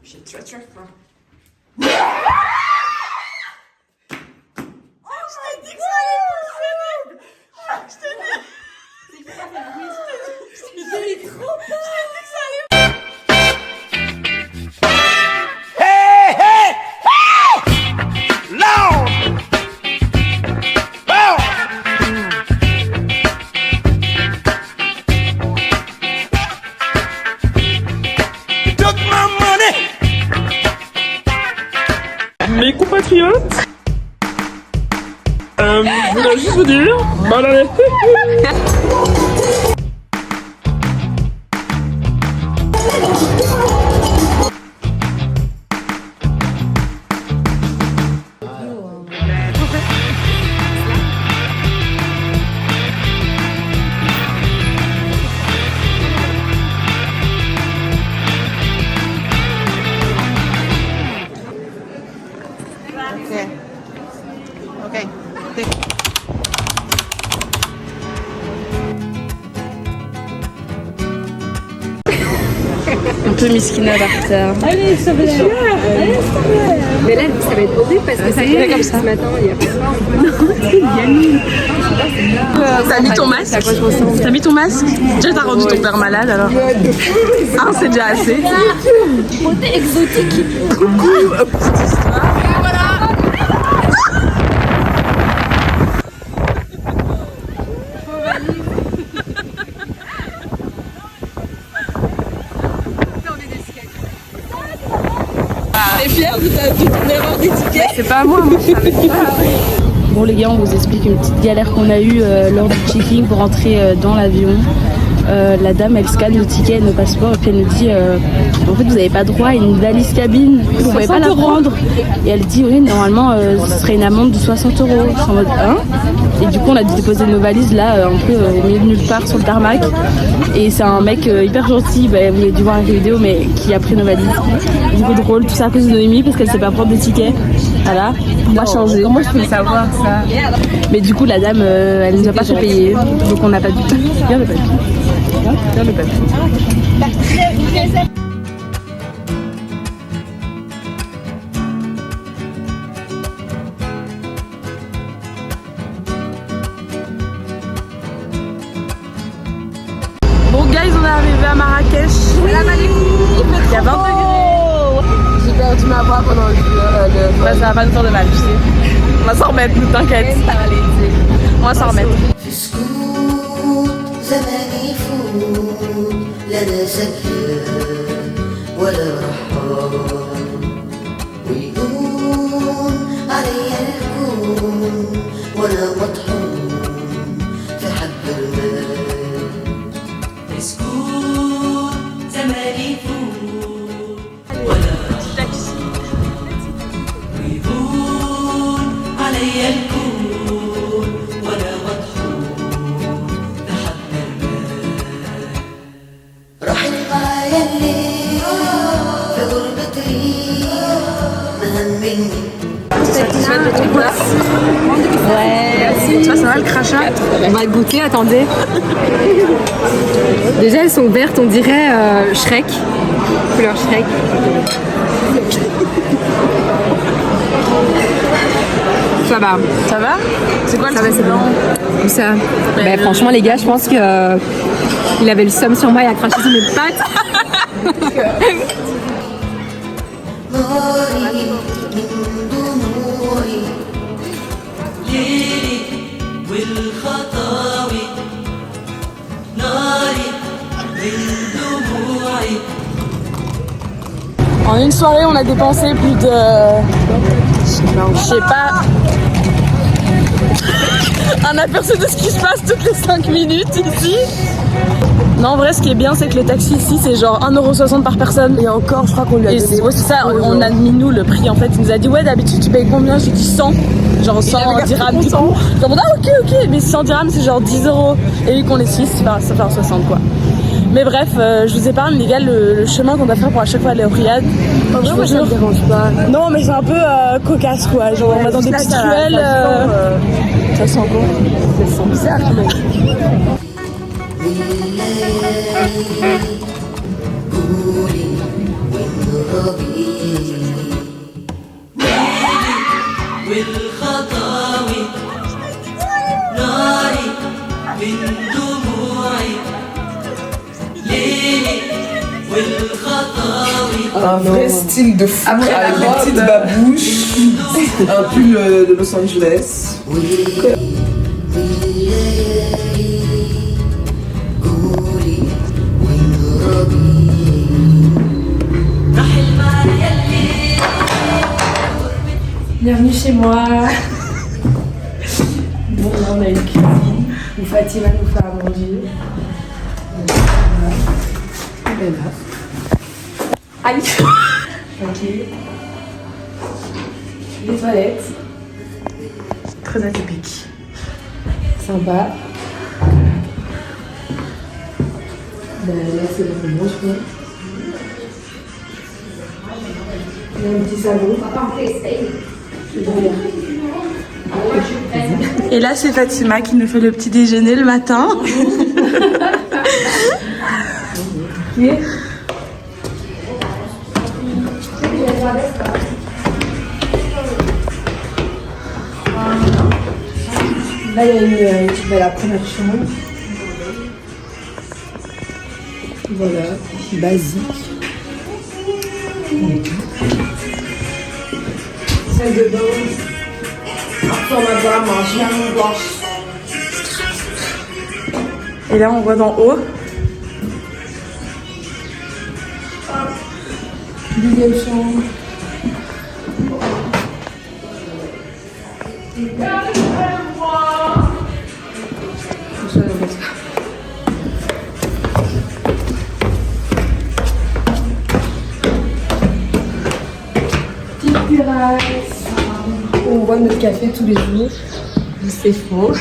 Shit, tu vas tuer quoi. Mes compatriotes, je voulais juste vous dire, bonne année. Un peu miskina d'Arthur. Allez, ça va. Mais là, ça va être horrible parce que ça y est, comme ça. Ce matin, il y a T'as mis ton masque? T'as mis ton masque? Déjà t'as rendu ton père malade alors. Ah, c'est déjà assez. beauté exotique. T'es fière de ton erreur d'étiquette? C'est pas à moi. Bon les gars, on vous explique une petite galère qu'on a eue lors du checking pour entrer dans l'avion. La dame elle scanne le ticket et nos passeports et puis elle nous dit en fait vous n'avez pas droit à une valise cabine, vous ne pouvez pas la prendre. Et elle dit oui normalement ce serait une amende de 60 €. En mode 1. Et du coup on a dû déposer nos valises là un peu au milieu de nulle part sur le tarmac. Et c'est un mec hyper gentil, vous avez dû voir la vidéo, mais qui a pris nos valises. Du coup drôle, tout ça à cause de Noémie parce qu'elle sait pas prendre des tickets. Voilà, on va changer. Comment je peux savoir ça? Mais du coup la dame elle nous a pas fait payer, donc on n'a pas du tout. Bien le papier. Bien le papier. Bon guys, on est arrivé à Marrakech. Il y a 20 degrés. J'ai perdu ma voix pendant le ouais, ça va pas nous faire de mal, tu sais. On va s'en remettre, nous t'inquiète. On va s'en remettre. زماني يفوت لا انا سكر ولا رحال ويقوم علي الكون وانا مطحون في حب المال مسكون زماني يفوت ولا رحال ويقوم علي الكون وانا مطحون رحل معايا الليل في غربتي مهمني. Ouais. Ça va le crachat? On va goûter, attendez. Déjà, elles sont vertes, on dirait Shrek. Couleur Shrek. Ça va. Ça va? C'est quoi le Ça va, truc c'est blanc? Où ça? Bah, franchement, les gars, je pense que il avait le seum sur moi, il a craché sur mes pattes. ناري من دموعي ليلي والخطاوي ناري من دموعي. En une soirée, on a dépensé plus de... Je sais pas... un aperçu de ce qui se passe toutes les 5 minutes ici. Non, en vrai, ce qui est bien, c'est que les taxis ici, c'est genre 1,60 € par personne. Et encore, je crois qu'on lui a dit. Ouais, c'est ça, on a mis nous le prix en fait. Il nous a dit, ouais, d'habitude, tu payes combien? J'ai dit 100. Genre 100 dirhams. Du coup, genre, ah, ok, mais 100 dirhams, c'est genre 10 €. Et vu qu'on est 6, ça fait 60 quoi. Mais bref, je vous épargne les gars le chemin qu'on doit faire pour à chaque fois aller au Riyad. Je vous jure. Non mais c'est un peu cocasse quoi, genre on va dans des petites ruelles. Ça sent quoi? Ça sent bizarre quand même. قولي والنهار Un vrai style de fou Après, avec la des robe. petites babouches, un pull de Los Angeles. Bienvenue chez moi. Bon, là, on a une cuisine où Fatima nous fait à manger. Et là. Aïe. Ok. Les toilettes. Très atypique. Sympa. Ben, là, c'est le branchement. Il y a un petit salon. Et là, c'est Fatima qui nous fait le petit déjeuner le matin. Là, il y a la première chambre. Voilà, basique. Salle de bain. Après, on va devoir manger à mon blanche. Et là, on voit d'en haut. Deuxième chambre. Petite terrasse. On boit notre café tous les jours. C'est faux.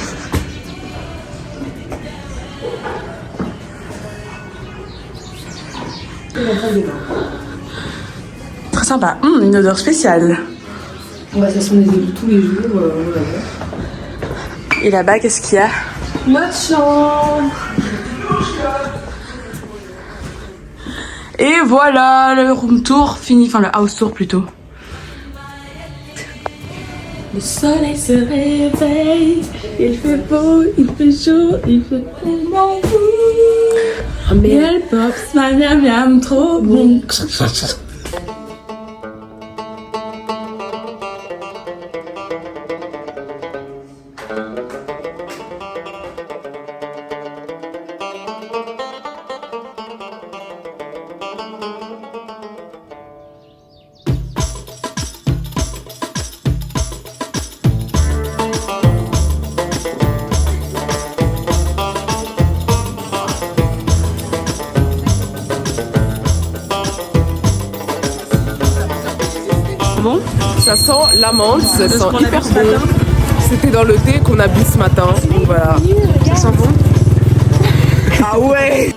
Très sympa. Une odeur spéciale. Ça sent les œufs tous les jours. Et là-bas, qu'est-ce qu'il y a? Notre chambre. Et voilà, le room tour fini, enfin le house tour plutôt. Le soleil se réveille, il fait beau, il fait chaud, il fait tellement beau. Miel, pops, miam, miam, trop bon. Bon, ça sent l'amande, ça sent qu'on a hyper bu ce bon. matin. C'était dans le thé qu'on a bu ce matin. Donc voilà. Ça sent bon. Ah ouais!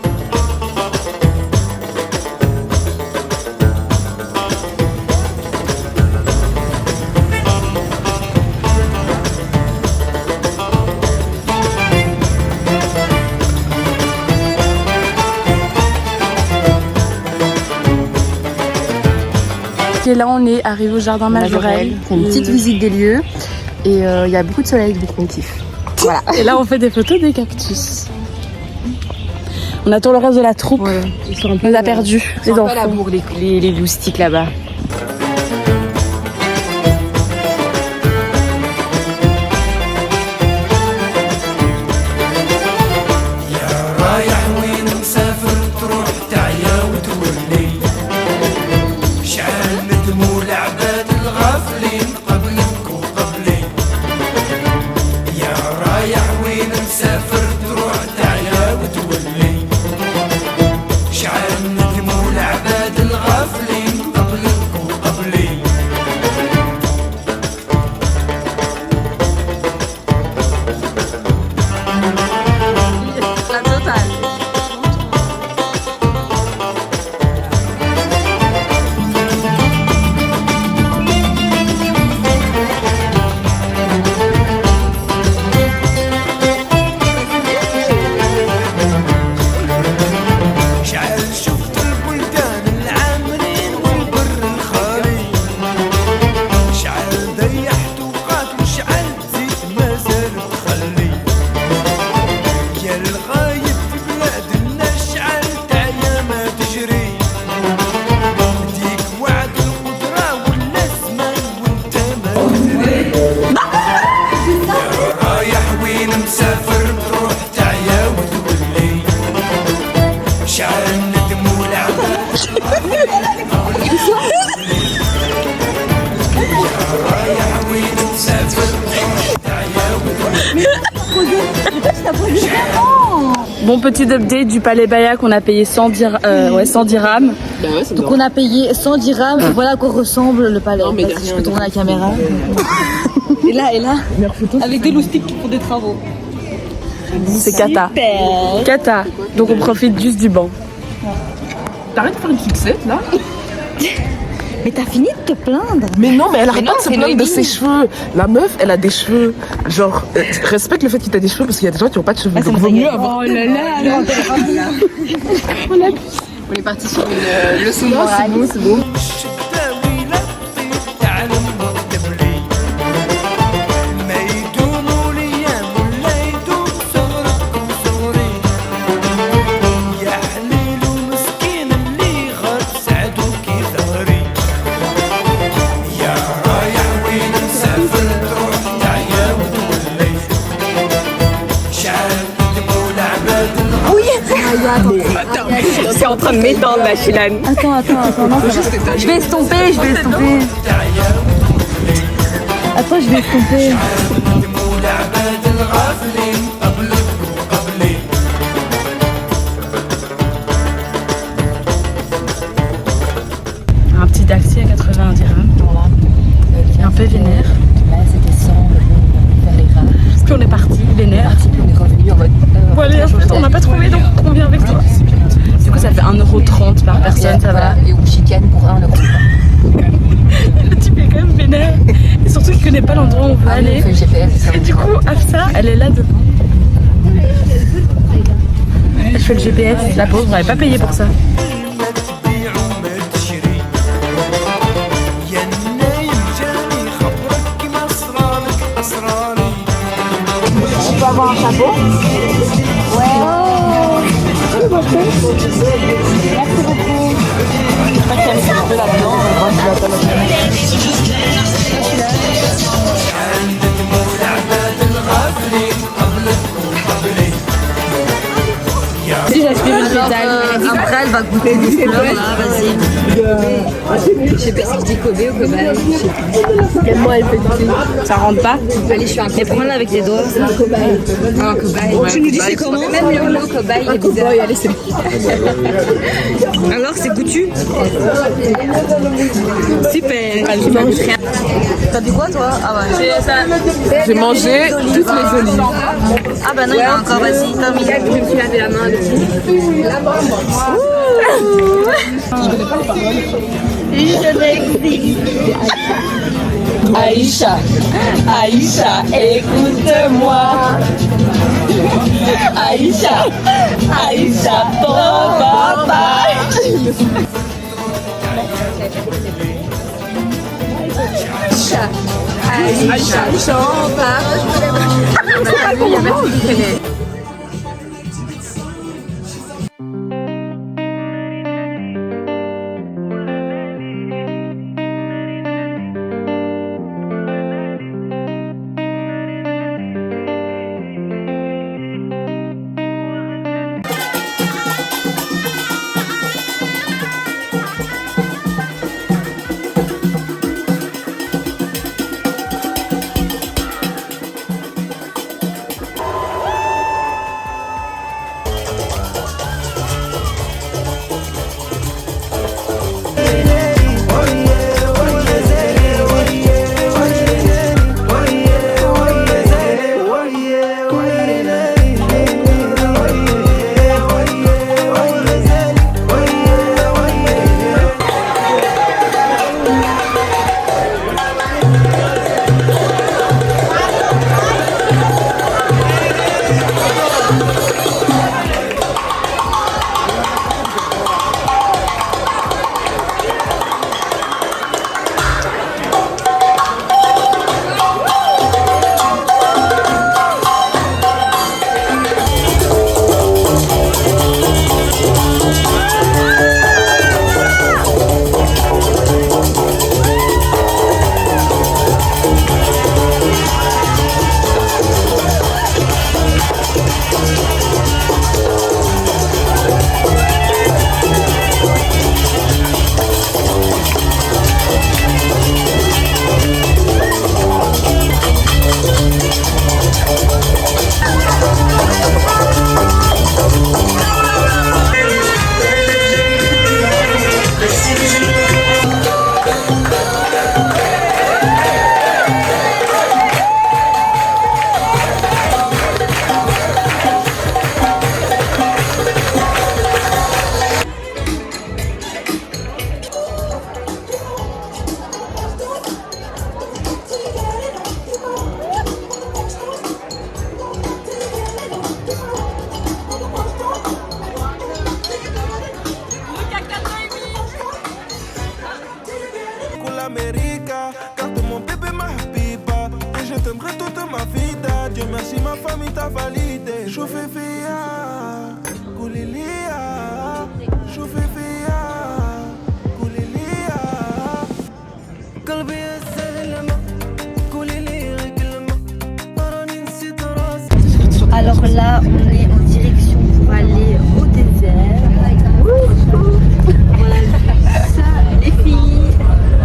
Et là, on est arrivé au jardin Majorelle. C'est une petite visite des lieux. Et il y a beaucoup de soleil, donc on kiffe. Voilà. Et là, on fait des photos des cactus. On attend le reste de la troupe. Ouais, ils sont un peu. On les a perdus, les Pas la enfants. bourre, les loustiques là-bas. رايح وين مسافر تروح تعيا وتولي شعل ندموا العباد الغافلين قبلك وقبلي يا رايح وين مسافر تروح تعيا وتولي شعل ندموا العباد الغافلين قبلك Bon, petit update du Palais Baya qu'on a payé 100 dirhams. Donc on a payé 100 dirhams et voilà à quoi ressemble le palais. Si je peux tourner la caméra. Et là, avec des loustiques qui font des travaux. C'est Kata. Kata. Donc on profite juste du banc. T'arrêtes de faire une fixette là? Mais t'as fini de te plaindre. Mais non, mais elle arrête pas de se plaindre de ses cheveux. La meuf, elle a des cheveux. Genre, respecte le fait que t'as des cheveux parce qu'il y a des gens qui ont pas de cheveux. Donc vaut mieux avoir. Oh là là. On est parti sur une leçon de morale. C'est beau. الشتاوي لا تطير تعلم قبلي ما يدوموا الايام ولا يدوم صغرك وصغري يا حليل ومسكين اللي غاب سعدو كي ظهري يا رايح وين مسافر تروح تعيا وتولي شعل دمو العباد C'est en train de m'étendre la chilane. Attends, non, ça va. Je vais estomper. Attends, je vais estomper. دمو العباد الغافلين قبلك وقبلي Un petit taxi à 80 dirhams. Qui est un peu vénère. Là, c'était 100, mais bon, on va faire les rares. Puis on est parti, vénère. Puis on est revenu en mode. Bon, allez, en fait, on n'a pas trouvé donc on vient avec toi. Du coup, ça fait 1,30 € par personne, ça va. Et on chicane pour 1 euro. Le type est quand même vénère. Et surtout qu'il connaît pas l'endroit où on veut On aller. fait le GPS. Et du coup, Afsa, elle est là devant. Elle fait le GPS, la pauvre, on n'avait pas payé pour ça. ما تبيع وما تشري يا النايم جاني خبرك كيما اسرارك اسراري عند دموع العباد الغافلين قبلك وقبلي Si j'aspire une pétale. Après, elle va goûter des fleurs là, vas-y. Je sais pas si je dis Kobe ou cobaye. Et moi, elle fait du ça rentre pas. Allez, je suis un cobaye. Et prends-la avec les doigts. Un cobaye. Un cobaye. Tu nous dis c'est comment? Même le mot cobaye est bizarre. Allez, c'est Alors, c'est goûtu? Super. T'as dit quoi toi? Ah ouais. J'ai mangé toutes les olives. Ah bah non, il y en a encore, vas-y, termine. Je me suis lavé la main dessus. Aïcha, Aïcha, écoute-moi. Aïcha, Aïcha, papa. Aïcha, chante. Il y a personne qui connaît. l'América. Garde mon bébé, ma habiba. Et je t'aimerai toute ma vie. Dieu merci, ma famille t'a validé. Chauffez Fia, Koulilia. Chauffez Fia, Koulilia. قلبي السلمة كوليلي كلمة راني نسيت راسي. Alors là, on est en direction pour aller au désert. Voilà, ça, les filles.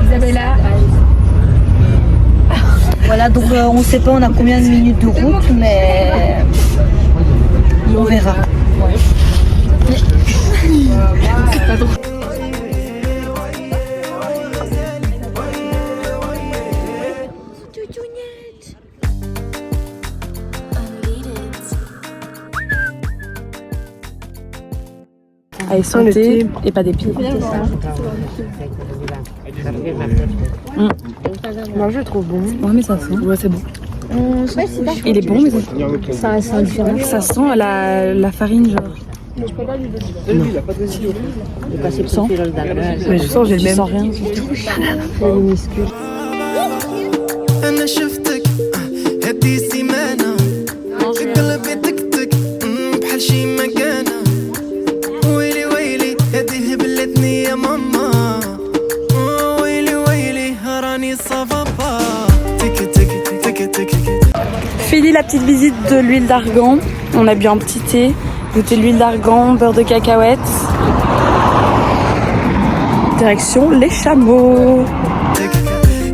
Isabella. Voilà, donc on sait pas on a combien de minutes de route, mais on verra. Allez, santé et pas des pieds. Moi je le trouve bon. Ouais, mais ça sent. Ouais, c'est bon. Il est bon, mais ça sent différent. Ça sent la farine, genre. Sens. Mais je sens, j'ai le même. Je sens rien. C'est minuscule. أنا شفتك هدي سيمانة قلبي تكتك بحال شي مكانة ويلي ويلي هدي هبلتني يا ماما ويلي ويلي راني صافا تك تك تك تك. Fini la petite visite de l'huile d'argan. On a bu un petit thé, goûté de l'huile d'argan, beurre de cacahuète. Direction les chameaux.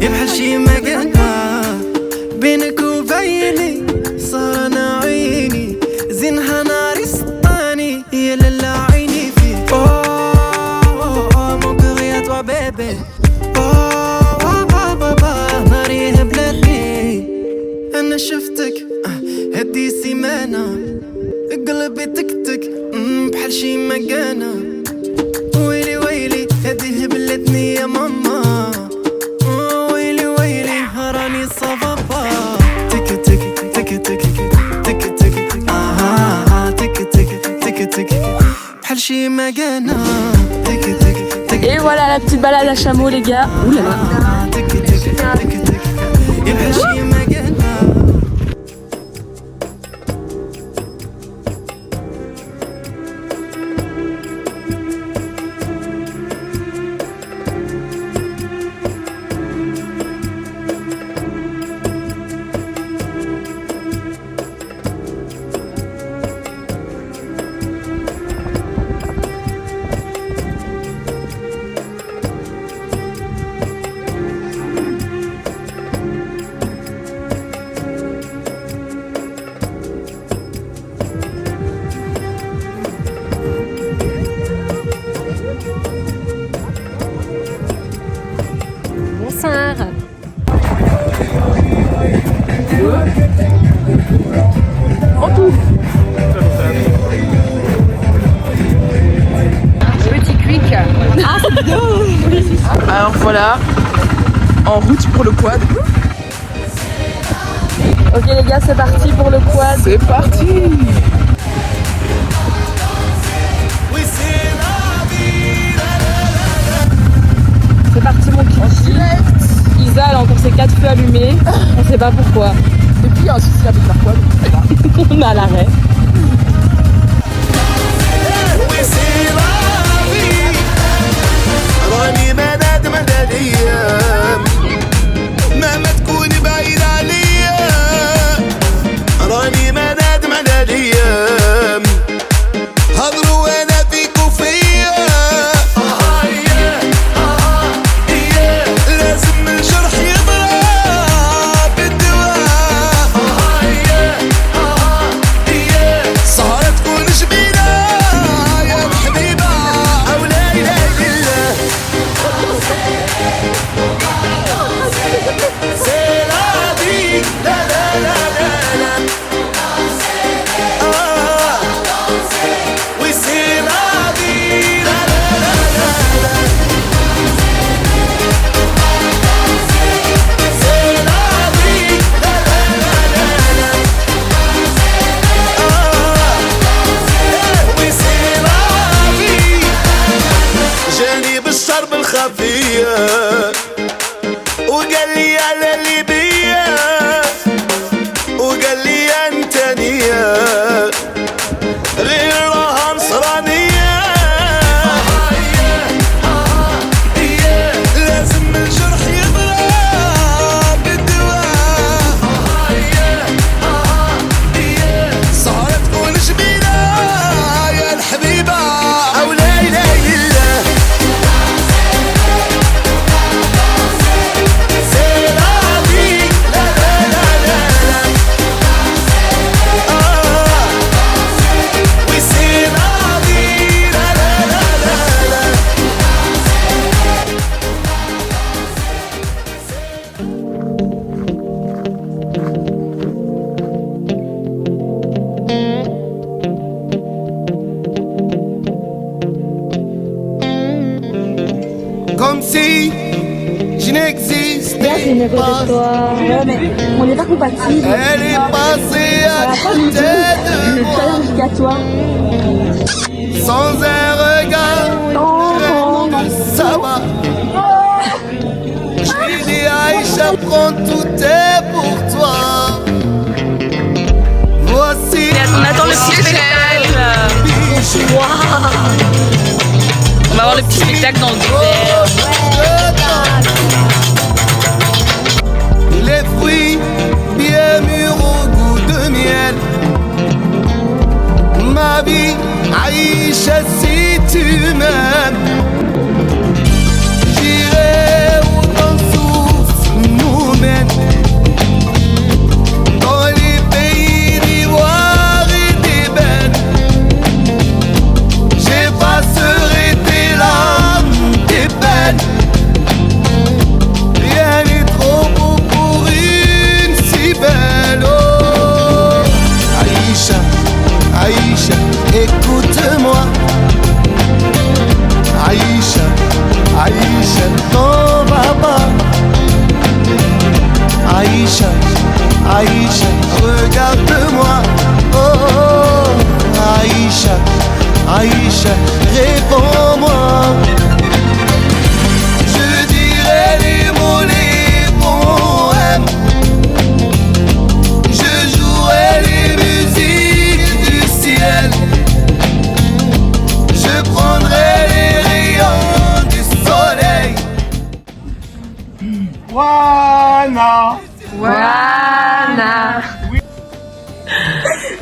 بحال شي مكانة بينك وبيني صار انا عيني زينها ناري سطاني يا لالا عيني فيك مون كور يا توا بيبي ناري هبلتني انا شفتك هدي سيمانة قلبي تكتك بحال شي مكانة ويلي ويلي هدي هبلتني يا ماما راني صافا تك تك تك تك تك تك تك تك تك بحال شي مكانة تك تك تك. Et voilà la petite balade à chameau, les gars. Ouh là là. تك تك تك تك بحال شي مكانة. Bonsoir. Petit quick. Alors voilà, en route pour le quad. Ok les gars, c'est parti pour le quad. C'est parti. C'est parti mon kiki. Isa elle a encore ses 4 feux allumés. On sait pas pourquoi. Et puis il y a un souci avec la quad. On est à l'arrêt. راني مداد مداد ايام مهما تكوني بعيد عليا راني مداد مداد ايام هضروا وانا فيك وفيا لازم الجرح يضرب بالدواء سهرة تكون جميلة يا حبيبة او لا اله الا جاني بالشرب الخفية وقال لي على ليبيا وقال لي انت نية غير راها نصرانية لازم الجرح يضرب بالدواء صارت تكون جميلة يا الحبيبة أو لا إله إلا comme si je n'existais pas. Ouais, mais on n'est pas compatibles. Elle est passée à côté de moi toi. sans un regard. Rien de ça va. Je lui dis Aïcha, prends tout est pour toi. Voici. On attend le petit spectacle. On va voir le petit spectacle dans le désert. Les fruits bien mûrs au goût de miel. Ma vie, Aïcha, si tu m'aimes, j'irai où ton souffle nous mène. Dans les pays d'ivoire et d'ébène, j'effacerai tes larmes, tes peines. Rien n'est trop beau pour une si belle. Oh, Aïcha, Aïcha, écoute-moi. Aïcha, Aïcha, t'en vas pas. Aïcha, Aïcha, regarde-moi. Oh, Aïcha, Aïcha, réponds-moi. Je dirai les mots, les poèmes. Je jouerai les musiques du ciel. Je prendrai les rayons du soleil. Wana.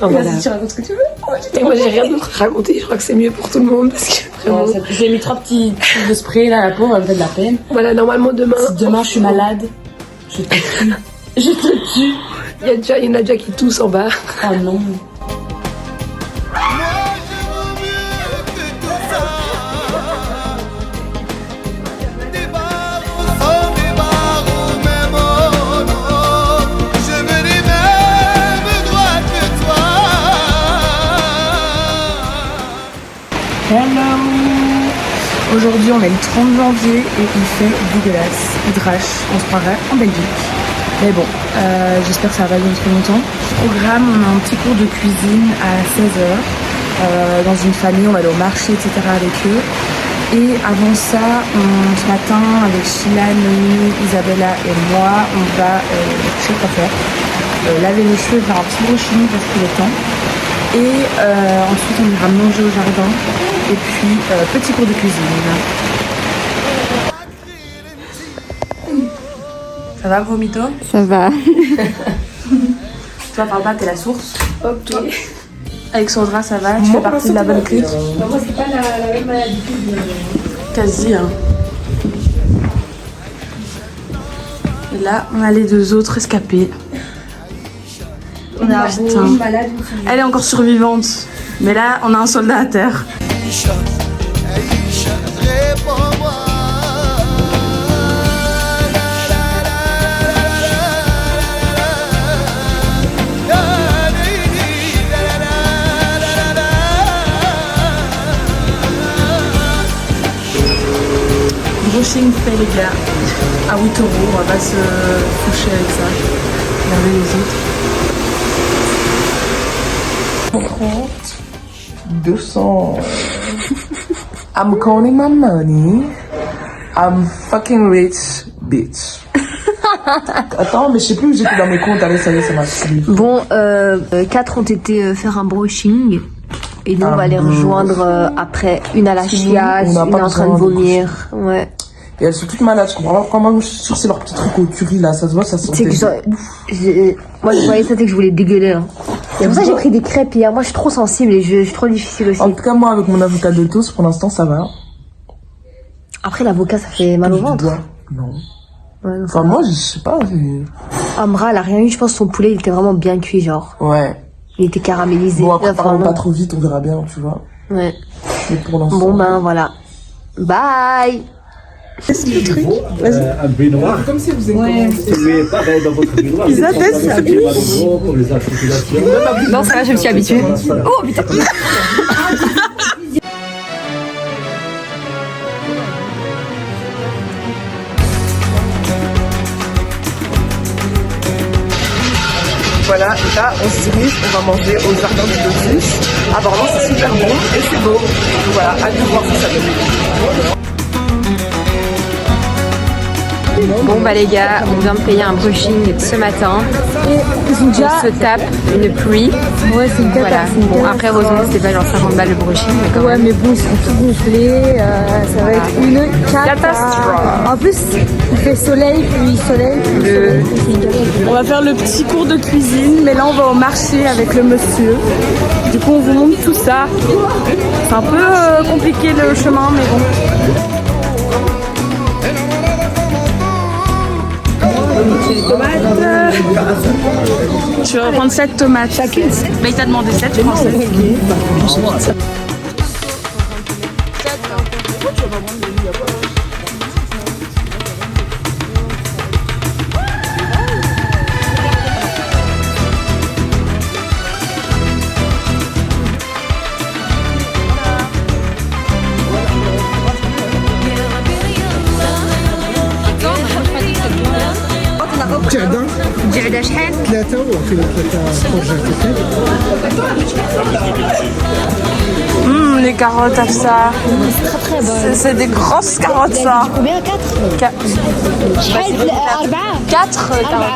Vas-y, tu racontes ce que tu veux. Et moi, j'ai rien d'autre à raconter. Je crois que c'est mieux pour tout le monde parce que vraiment. J'ai mis 3 petits trucs de spray là, la pauvre, elle me fait de la peine. Voilà, normalement demain. Si demain je suis malade, je te tue. Je te tue. Il y en a déjà qui toussent en bas. Oh non. Hello. Aujourd'hui on est le 30 janvier et il fait dégueulasse, il drache, on se croirait en Belgique. Mais bon, j'espère que ça va durer très longtemps. Programme, on a un petit cours de cuisine à 16h. Dans une famille, on va aller au marché, etc. avec eux. Et avant ça, ce matin, avec Sheila, Noémie, Isabella et moi, on va chez le coiffeur, laver les cheveux, faire un petit brushing parce qu'il est temps. Et ensuite on ira manger au jardin et puis petit cours de cuisine. Ça va Vomito? Ça va. Toi parle pas, t'es la source. Ok. Toi, Alexandra ça va? Tu fais partie de la bonne clique? Moi c'est pas la même maladie. Quasi hein. Et là on a les 2 autres escapés. On a une malade. Elle est encore survivante. Mais là, on a un soldat à terre. Aïcha, Aïcha, réponds-moi. Brushing fait les gars. À 8 €, on va pas se coucher avec ça. Regardez les autres. 200. I'm counting my money. I'm fucking rich, bitch. Attends, mais je sais plus où j'étais dans mes comptes. Allez, ça y est, ça m'a suivi. Bon, 4 ont été faire un brushing. Et nous, on va les rejoindre après. Une à la chiasse, on n'a une pas est en train de besoin de vomir. Ouais. Et elles sont toutes malades, je comprends pas pourquoi. Moi, je suis sûre que c'est leur petit truc au curry là, ça se voit, ça sent. C'est que moi, je voyais ça, c'est que je voulais dégueuler. Hein. C'est pour ça que j'ai pris des crêpes hier. Moi, je suis trop sensible et je suis trop difficile aussi. En tout cas, moi, avec mon avocat de toast, pour l'instant, ça va. Après, l'avocat, ça fait mal au ventre. Non. Ouais, non, Enfin, moi, je sais pas. Amra, elle a rien eu. Je pense que son poulet, il était vraiment bien cuit, genre. Ouais. Il était caramélisé. Bon, après, vraiment. pas trop vite, on verra bien, tu vois. Ouais. Mais pour l'instant. Bon, ben, voilà. Bye! Qu'est-ce que le truc? Un baignoire. Comme si vous étiez. Mais pareil dans votre baignoire. Ils attestent ça. Pour les articulations. Non, ça va, je me suis habituée. Oh, putain! Voilà, et là, on se dirige, on va manger au jardin du Lotus. Apparemment, c'est super bon et c'est beau. Donc voilà, hâte de voir si ça donne. Bon bah les gars, on vient de payer un brushing ce matin. On se tape une pluie. Ouais, c'est une Voilà. Bon après heureusement c'était pas genre 50 balles le brushing. Mais quand Ouais, même. mais bon, ils sont tout gonflés. Ça va être une Catastrophe. En plus, il fait soleil, puis soleil, puis soleil. puis c'est une catastrophe. On va faire le petit cours de cuisine, mais là on va au marché avec le monsieur. Du coup on vous montre tout ça. C'est un peu compliqué le chemin, mais bon. Les tomates. Tu vas prendre 7 tomates. Chacune. Bah il t'a demandé 7, je prends 7. جعدة شحال؟ 3 وفي 3 Les carottes à ça. C'est des grosses carottes ça. Combien 4 4 carottes.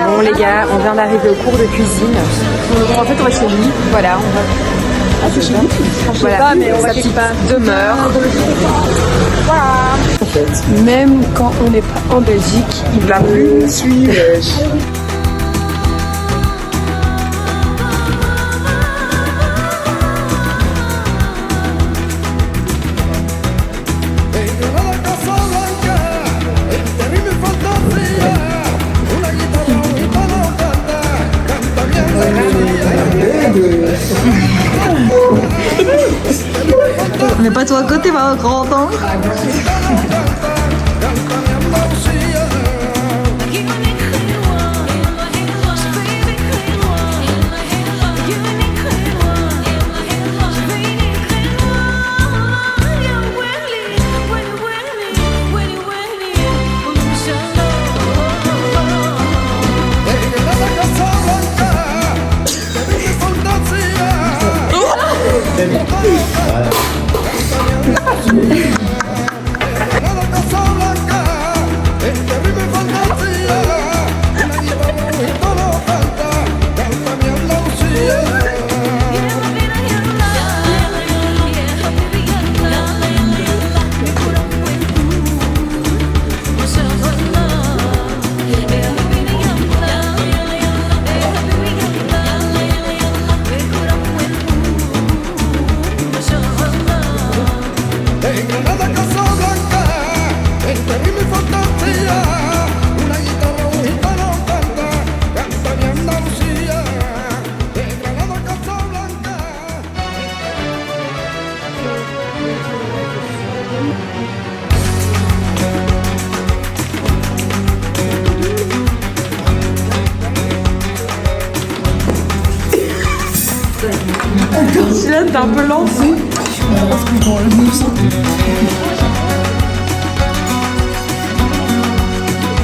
Bon les gars, on vient d'arriver au cours de cuisine. Donc, en fait on va chez lui. Voilà, on va. Ah c'est chez lui. Voilà, pas, mais on va sa quelque petite part. demeure. Même quand on n'est pas en Belgique, La pluie suit. On n'est pas toi à côté, ma grand entendre. Là t'es un peu lancé.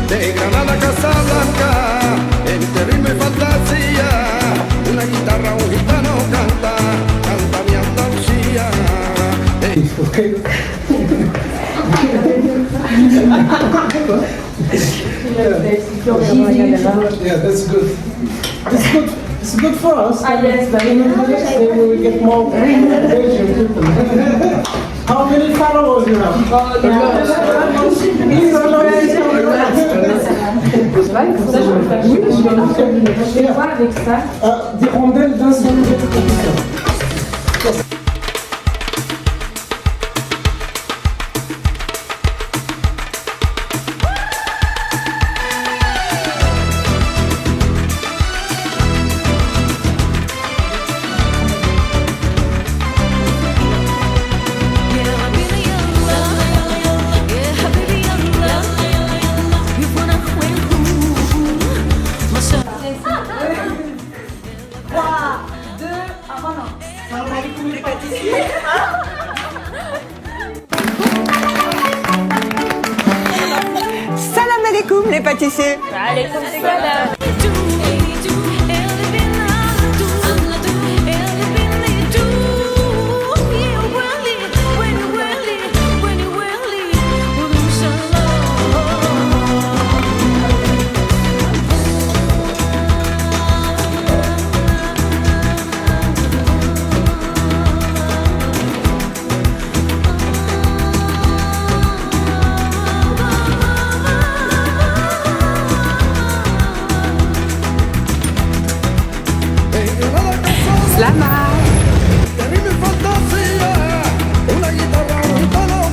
De Granada a Casablanca, entre ritmo y fantasía, una guitarra, un gitano. Yeah, that's good. It's good. It's good for us. Ah, yes, but Then we will get more engagement. How many followers you have? Des rondelles d'un seul compétition. Salam alaikum les pâtissiers.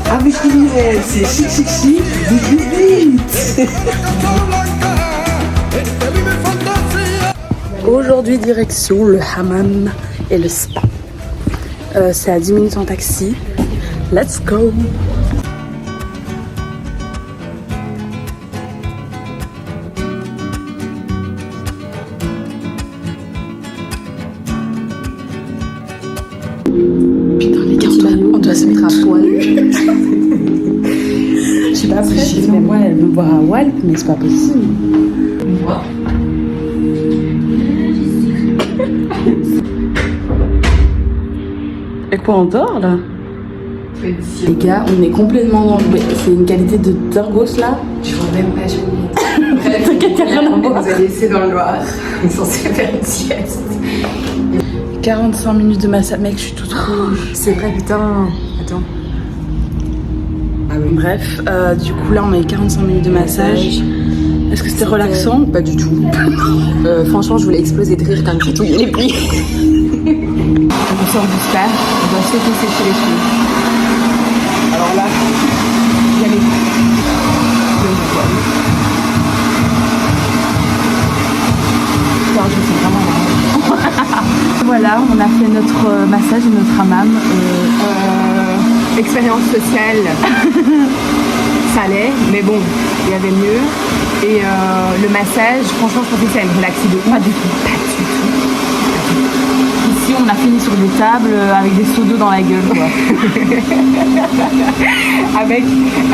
Ah mais c'est chic, vite. Aujourd'hui, direction le hammam et le spa. C'est à 10 minutes en taxi. Let's go! Putain, les gars, on doit se mettre à poil. Je sais pas après, mais moi, elle veut me voir à Walp, mais c'est pas possible. Et quoi, on dort là? Les gars, on est complètement dans le... C'est une qualité de Dorgos là. Je vois même pas, je T'inquiète, y'a rien à voir. vous a laissé dans le Loir. On est censé faire une sieste. 45 minutes de massage. Mec, je suis toute rouge. C'est vrai, putain. Attends. Ah oui. Bref, du coup là, on a eu 45 minutes de massage. Est-ce que c'était relaxant? Pas du tout. Franchement, je voulais exploser de rire quand j'ai touillé les plis. On sort du spa, on doit sécher les cheveux. Alors là, il y a les je sais vraiment Voilà, on a fait notre massage et notre hammam. Expérience sociale, ça allait, mais bon, il y avait mieux. Et le massage, franchement, je pensais que ça allait me relaxer de pas du tout. Ici, on a fini sur des tables avec des seaux d'eau dans la gueule, quoi. Avec,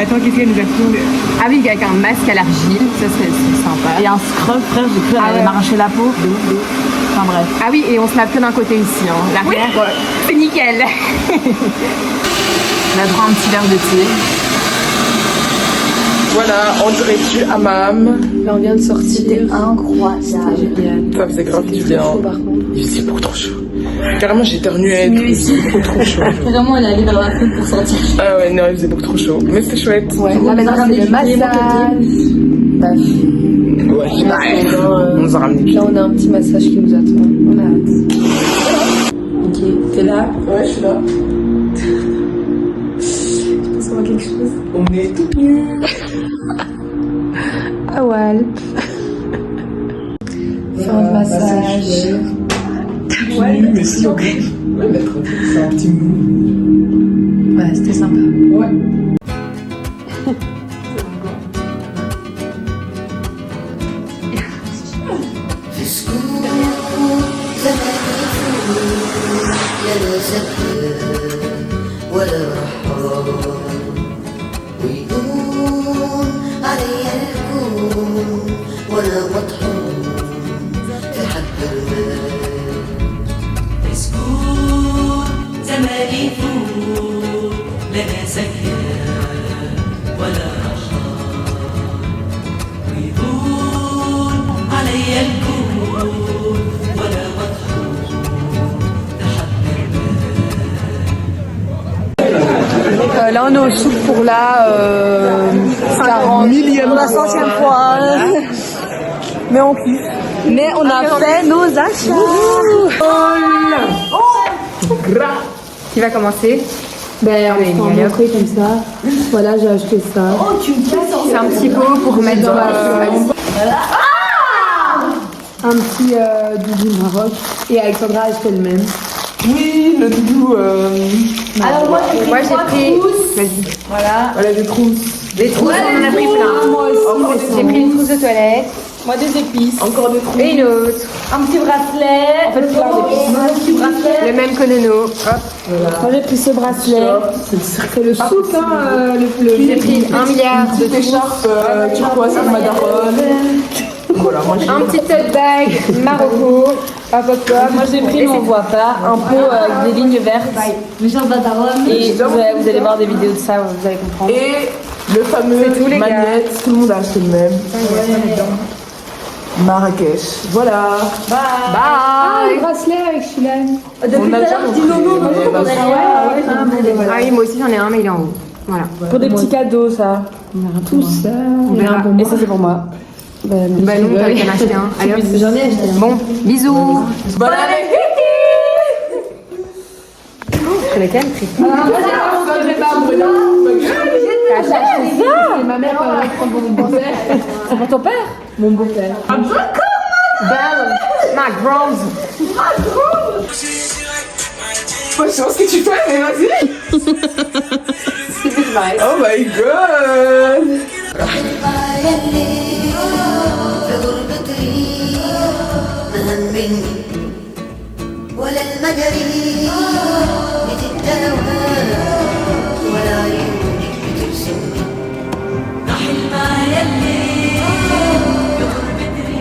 attends, qu'est-ce qu'elle nous a fait? Ah oui, avec un masque à l'argile, ça c'est sympa. Et un scrub, frère, j'ai cru qu'elle allait m'arracher la peau. Enfin bref. Ah oui, et on se lave que d'un côté ici, hein. L'arrière, c'est nickel. On a droit à un petit verre de thé. Voilà, en direct du hammam. Là, on vient de sortir. C'était incroyable. Ça faisait grave du bien. Par contre. Il faisait beaucoup trop chaud. Carrément, j'ai éternué et tout. Il faisait beaucoup trop chaud. Vraiment, elle est allée vers la foule pour sortir. Ah ouais, non, il faisait beaucoup trop chaud. Mais c'était chouette. Ouais, là, maintenant, c'est le massage. Ouais, on nous a ramené. Là, on a un petit massage qui nous attend. On a hâte. Ok, t'es là? Ouais, je suis là. Je pense qu'on voit quelque chose. On est tout nus. Ah ouais. Fin de massage. Ouais, mais si, ok. Ouais, mais tranquille, c'est un petit mou. Ouais, c'était sympa. Ouais. لا زكاة ولا رحال ويقول علي الكون وانا مطحون في حب المال مسكون زماني يفوت لنا زكاة ولا رحال ويهون علي Là, on est au souk pour la 40 millième, pour la 100e fois. Mais on kiffe. Mais on a fait nos achats. Qui va commencer? Ben, on prend un truc comme ça. Voilà, j'ai acheté ça. Oh, tu me casses. C'est un petit pot pour mettre dans Un petit doudou Maroc. Et Alexandra a acheté le même. Oui, le doudou. Alors, moi, j'ai pris. Vas-y. Voilà. Voilà, des trousses. Des trousses, on en a pris plein. Moi aussi. J'ai pris une trousse de toilette. Moi, des épices. Encore des trousses. Et une autre. Un petit bracelet. En fait, plein d'épices. Un petit bracelet. Le même que Nono. Hop. Moi, j'ai pris ce bracelet. C'est le souk, hein. J'ai pris 1 milliard de Petite écharpe turquoise avec ma daronne. Voilà, moi j'ai un petit tote bag Marocco. Hop, hop, hop. Moi, j'ai pris, mais on voit pas. Un pot avec des lignes vertes. Mais genre Badaron. Et vous allez voir des vidéos de ça, vous allez comprendre. Et le fameux C'est tout, les gars. magnète, tout le monde a acheté le même. Marrakech. Voilà. Ah, le bracelet avec Chilane. Depuis tout à l'heure, je dis non, non, non, bah, Ah oui, moi aussi j'en ai un, mais il est en haut. Voilà. Pour des petits cadeaux, ça. Tout ça. On verra. Et ça, c'est pour moi. Bah non, t'avais qu'à en acheter un. Allez, hop. J'en ai acheté un. Bon, bisous. Bonne année. Je l'ai quand même pris. C'est ma mère prend mon beau-père. C'est pour ton père? Mon beau-père. Ma grande. Moi, je sais pas ce que tu fais, mais vas-y. Oh my god. في غربتي ما همني ولا المجري بتتداوى ولا عيونك بترسمني رحل معايا الليل في غربتي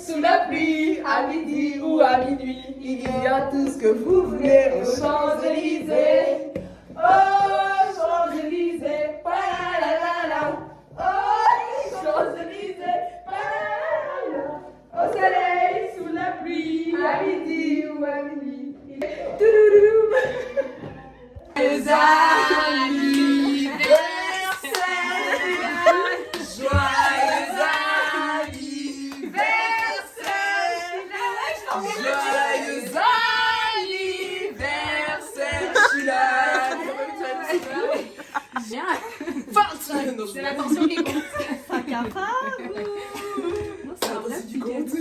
Sous la pluie, à midi ou à minuit, il y a tout ce que vous voulez aux Champs-Élysées. Oh, Champs-Élysées, pa la la la. Oh, Champs-Élysées, pa la la. Au soleil, sous la pluie, à midi ou à minuit. Touloulou. Joyeux anniversaire, joyeux joyeux anniversaire, Chilane. C'est la tension qui compte.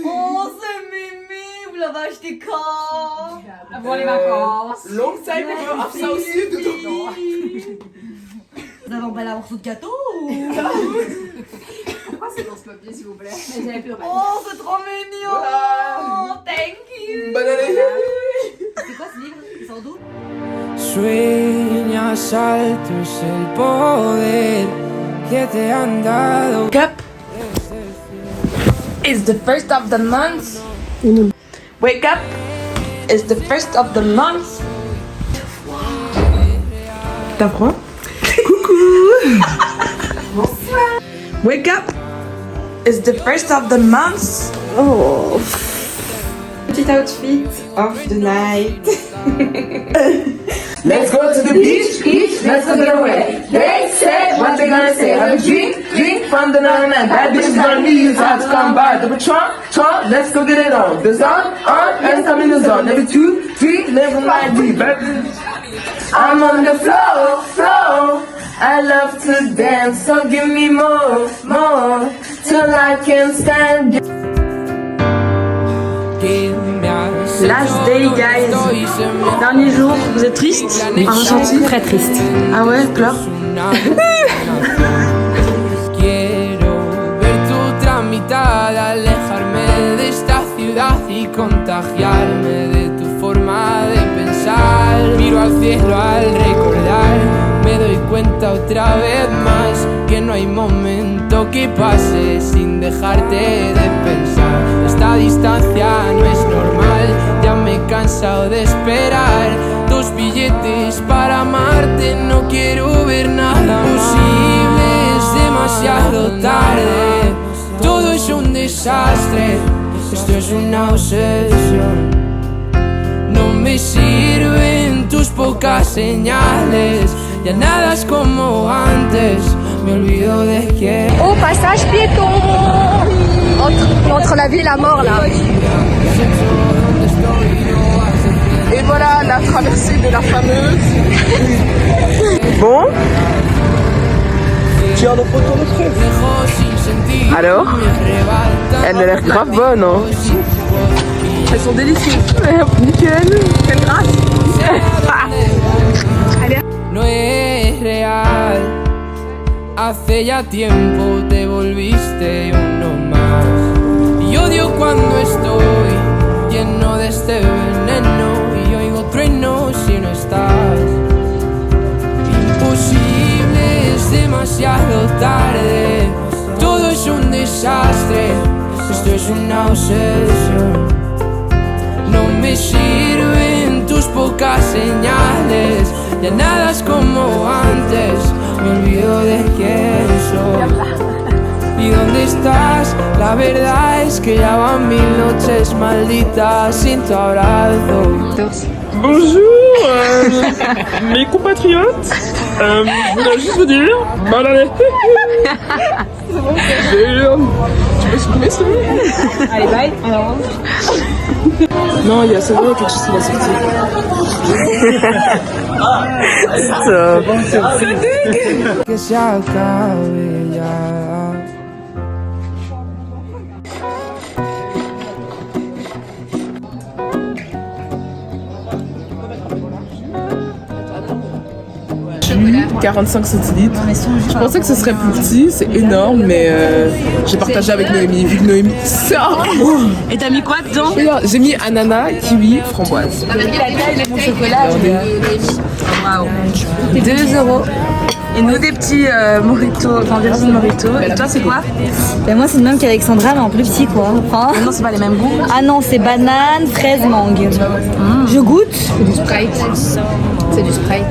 Oh, c'est Mimi. Vous l'avez acheté quand? Avant les vacances. Long time ago, ça aussi, Vous avez emballé un morceau de gâteau ou... Pourquoi c'est dans ce papier, s'il vous plaît? Oh, c'est trop mignon. Voilà. Thank you. Bonne année. C'est quoi ce livre? Sans doute. Sueñas alto es el poder que te han dado. Up. It's the first of the month. Wake up. It's the first of the month. T'as froid? Coucou. Bonsoir. Wake up. It's the first of the month. Oh. Petit outfit of the night. Let's go to the beach, let's go get away. They said what they gonna say. Have a drink from the 99. Bad bitches gonna be used how to come by. Double Trump, let's go get it on. The zone, let's come in the zone. Every 2, 3, live my deep. I'm on the flow. I love to dance, so give me more, till I can stand. Last day, guys. Dernier jour, vous êtes triste? Un ressenti très triste. Ah ouais, pleure. Quiero ver tu tramitada, alejarme de esta ciudad y contagiarme de tu forma de pensar. Miro al cielo al recordar, me doy cuenta otra vez más que no hay momento que pase sin dejarte de pensar. Esta distancia no es normal, ya me he cansado de esperar. 2 billetes para amarte, no quiero ver nada posible, es demasiado tarde. Todo es un desastre, Esto es una obsesión. No me sirven tus pocas señales. Ya nada es como antes. Me olvido de quién. Au passage piéton entre la vie et la mort là. Et voilà la traversée de la fameuse. Bon. Tiens le poteau le truc. Alors, elle a l'air grave bonne, hein. Elles sont délicieuses. Nickel. Quelle grâce. No es real. Hace ya tiempo te volviste uno más. Y odio cuando estoy lleno de este veneno y oigo truenos si no estás. Imposible, es demasiado tarde. Todo es un desastre. Esto es una obsesión. No me sirven tus pocas señales. Ya nada es como antes. Me olvido de quién soy. ¿Y dónde estás? La verdad es que ya van 1000 noches malditas sin tu abrazo. Bonjour mes compatriotes, je voulais juste vous dire, bonne année. Tu peux supprimer ça? Allez bye. Non, il y a c'est vrai quelque chose qui va sortir. Stop. Que se acabe ya. Jus, 45 centilitres. Je pensais que ce serait plus petit, c'est énorme, mais j'ai partagé avec Noémie, vu que Noémie c'est un... Et t'as mis quoi dedans? J'ai mis ananas, kiwi, framboise. La taille de mon chocolat, 2 €. Et nous des petits mojitos, enfin Virgin Mojito. Et toi c'est quoi? Ben moi c'est le même qu'Alexandra mais en plus petit quoi. Hein? Non c'est pas les mêmes goûts. Ah non c'est banane, fraise, mangue. Je goûte. C'est du Sprite. C'est du Sprite.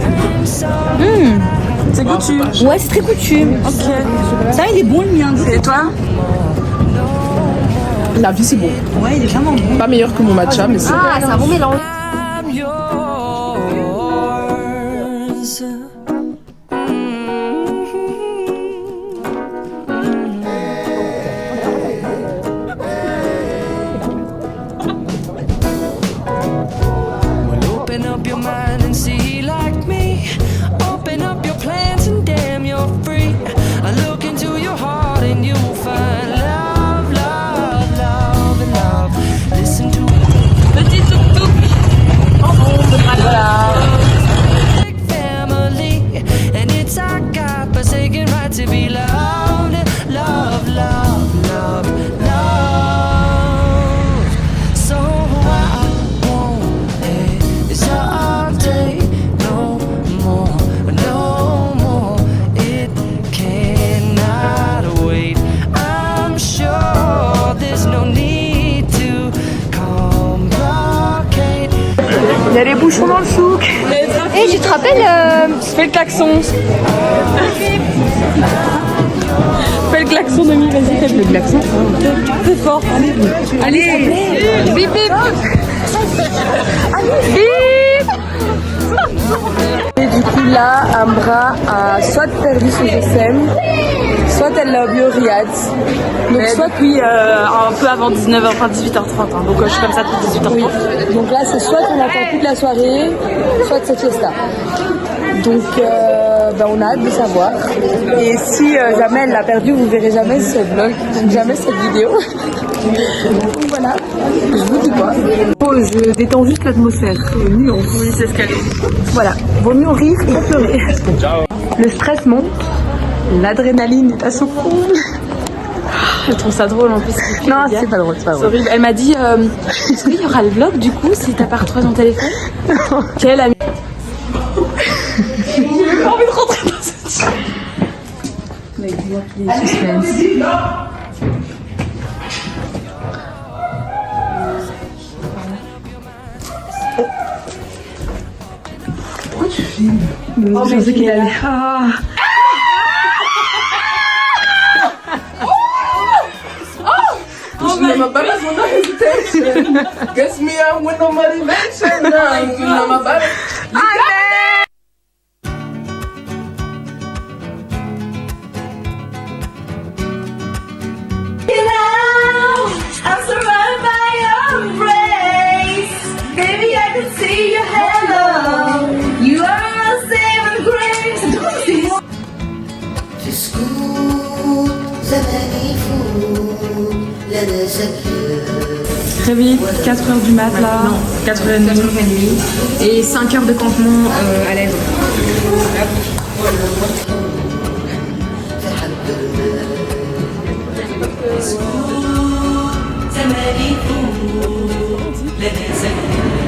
C'est goûtu. Ouais c'est très goûtu. Ok. Ça il est bon le mien. Et toi? La vie c'est bon. Ouais il est vraiment bon. Pas meilleur que mon matcha, mais c'est... Ah, c'est un bon mélange. Open up your mind and see like me. Open up your plans and damn you're free. I look into your heart and you'll find love, love, love and love. Listen to Petit tuk-tuk. Voilà. family and it's our God-forsaken right to be loved. Love, love, love, love. So I won't hesitate no more, no more. It cannot wait. I'm sure there's no need to complicate. Il y a les bouchons dans le souk. Et tu te rappelles Fais le klaxon. Fais le klaxon de mi, vas-y, fais le klaxon. Fais fort, allez. Allez. Bip bip. Bip. Et du coup là, Ambra a soit perdu son GSM, soit elle l'a oublié au Riyad. Donc soit oui, un peu avant 19h, enfin 18h30. Hein. Donc je suis comme ça depuis 18h30. Oui. Donc là c'est soit on attend toute la soirée, soit cette fiesta. Donc on a hâte de savoir. Et si jamais elle l'a perdu, vous verrez jamais ce vlog, donc jamais cette vidéo. Donc voilà, je vous dis quoi. Oh, je détends juste l'atmosphère, nuance. Oui, c'est ce qu'elle est. Voilà, vaut mieux rire et pleurer. Le stress monte, l'adrénaline est à son comble. Je trouve ça drôle en plus. Non, c'est pas drôle, c'est pas drôle. Horrible. Elle m'a dit, est-ce qu'il y aura le vlog du coup si t'as pas retrouvé ton téléphone? Quelle amie. J'ai pas envie de rentrer dans cette chambre. Mec, dis-moi qu'il est suspense. Pourquoi tu filmes? Je pensais qu'il allait. Oh my my brothers with no hesitation. Guess me out with no motivation. You know my brothers. I'm surrounded by your embrace. Baby, I can see your halo. You are my saving grace. في سكوت زماني يفوت لنا زكية. Très vite, 4h du mat là. Non, 4h30 et 5 heures de campement à l'aide. زماني يفوت لنا زكية.